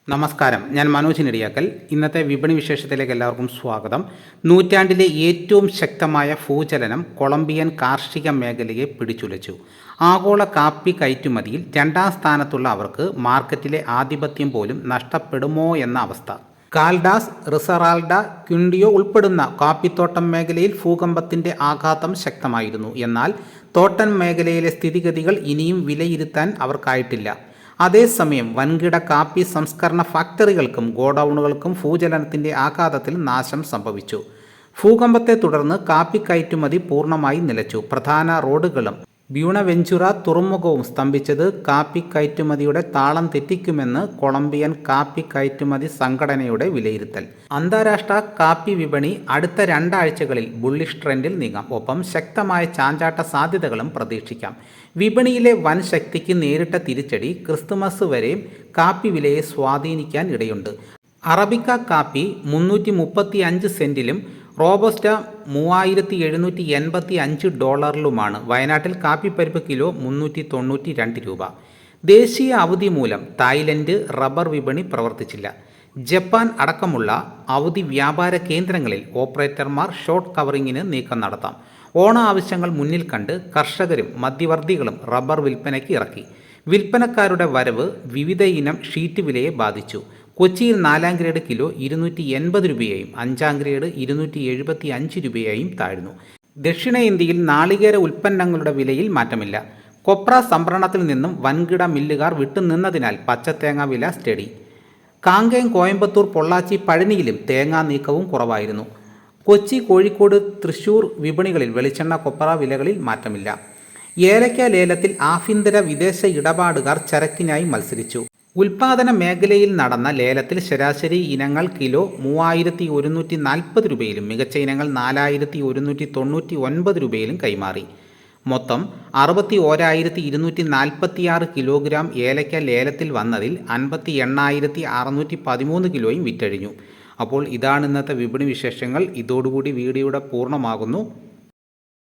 നമസ്കാരം, ഞാൻ മനോജ് നെടിയാക്കൽ. ഇന്നത്തെ വിപണി വിശേഷത്തിലേക്ക് എല്ലാവർക്കും സ്വാഗതം. നൂറ്റാണ്ടിലെ ഏറ്റവും ശക്തമായ ഭൂചലനം കൊളംബിയൻ കാർഷിക മേഖലയെ പിടിച്ചുലച്ചു. ആഗോള കാപ്പി കയറ്റുമതിയിൽ രണ്ടാം സ്ഥാനത്തുള്ള അവർക്ക് മാർക്കറ്റിലെ ആധിപത്യം പോലും നഷ്ടപ്പെടുമോ എന്ന അവസ്ഥ. കാൽഡാസ്, റിസറാൾഡ, ക്വിൻഡിയോ ഉൾപ്പെടുന്ന കാപ്പിത്തോട്ടം മേഖലയിൽ ഭൂകമ്പത്തിൻ്റെ ആഘാതം ശക്തമായിരുന്നു. എന്നാൽ തോട്ടം മേഖലയിലെ സ്ഥിതിഗതികൾ ഇനിയും വിലയിരുത്താൻ അവർക്കായിട്ടില്ല. അതേസമയം വൻകിട കാപ്പി സംസ്കരണ ഫാക്ടറികൾക്കും ഗോഡൌണുകൾക്കും ഭൂചലനത്തിൻ്റെ ആഘാതത്തിൽ നാശം സംഭവിച്ചു. ഭൂകമ്പത്തെ തുടർന്ന് കാപ്പി കയറ്റുമതി പൂർണ്ണമായി നിലച്ചു. പ്രധാന റോഡുകളും ബ്യൂണവെഞ്ചുറ തുറമുഖവും സ്തംഭിച്ചത് കാപ്പി കയറ്റുമതിയുടെ താളം തെറ്റിക്കുമെന്ന് കൊളംബിയൻ കാപ്പി കയറ്റുമതി സംഘടനയുടെ വിലയിരുത്തൽ. അന്താരാഷ്ട്ര കാപ്പി വിപണി അടുത്ത രണ്ടാഴ്ചകളിൽ ബുള്ളിഷ് ട്രെൻഡിൽ നീങ്ങാം. ഒപ്പം ശക്തമായ ചാഞ്ചാട്ട സാധ്യതകളും പ്രതീക്ഷിക്കാം. വിപണിയിലെ വൻ ശക്തിക്ക് നേരിട്ട തിരിച്ചടി ക്രിസ്തുമസ് വരെ കാപ്പി വിലയെ സ്വാധീനിക്കാൻ ഇടയുണ്ട്. അറബിക്ക കാപ്പി 335 സെന്റിലും റോബസ്റ്റ $3785 വയനാട്ടിൽ കാപ്പിപ്പരിപ്പ് കിലോ 392 രൂപ. ദേശീയ അവധി മൂലം തായ്ലൻഡ് റബ്ബർ വിപണി പ്രവർത്തിച്ചില്ല. ജപ്പാൻ അടക്കമുള്ള അവധി വ്യാപാര കേന്ദ്രങ്ങളിൽ ഓപ്പറേറ്റർമാർ ഷോർട്ട് കവറിങ്ങിന് നീക്കം നടത്താം. ഓണ ആവശ്യങ്ങൾ മുന്നിൽ കണ്ട് കർഷകരും മധ്യവർത്തികളും റബ്ബർ വിൽപ്പനയ്ക്ക് ഇറക്കി. വിൽപ്പനക്കാരുടെ വരവ് വിവിധ ഇനം ഷീറ്റ് വിലയെ ബാധിച്ചു. കൊച്ചിയിൽ 4-ാം ഗ്രേഡ് കിലോ 280 രൂപയായും 5-ാം ഗ്രേഡ് 275 രൂപയായും താഴ്ന്നു. ദക്ഷിണേന്ത്യയിൽ നാളികേര ഉൽപ്പന്നങ്ങളുടെ വിലയിൽ മാറ്റമില്ല. കൊപ്ര സംഭരണത്തിൽ നിന്നും വൻകിട മില്ലുകാർ വിട്ടുനിന്നതിനാൽ പച്ചത്തേങ്ങ വില സ്റ്റഡി. കാങ്കയം, കോയമ്പത്തൂർ, പൊള്ളാച്ചി, പഴനിയിലും തേങ്ങാ നീക്കവും കുറവായിരുന്നു. കൊച്ചി, കോഴിക്കോട്, തൃശൂർ വിപണികളിൽ വെളിച്ചെണ്ണ, കൊപ്ര വിലകളിൽ മാറ്റമില്ല. ഏലക്ക ലേലത്തിൽ ആഭ്യന്തര വിദേശ ഇടപാടുകാർ ചരക്കിനായി മത്സരിച്ചു. ഉൽപാദന മേഖലയിൽ നടന്ന ലേലത്തിൽ ശരാശരി ഇനങ്ങൾ കിലോ 3140 രൂപയിലും മികച്ച ഇനങ്ങൾ 4199 രൂപയിലും കൈമാറി. മൊത്തം 61,246 കിലോഗ്രാം ഏലക്ക ലേലത്തിൽ വന്നതിൽ 58,613 കിലോയും വിറ്റഴിഞ്ഞു. അപ്പോൾ ഇതാണ് ഇന്നത്തെ വിപണി വിശേഷങ്ങൾ. ഇതോടുകൂടി വീഡിയോയുടെ പൂർണ്ണമാകുന്നു.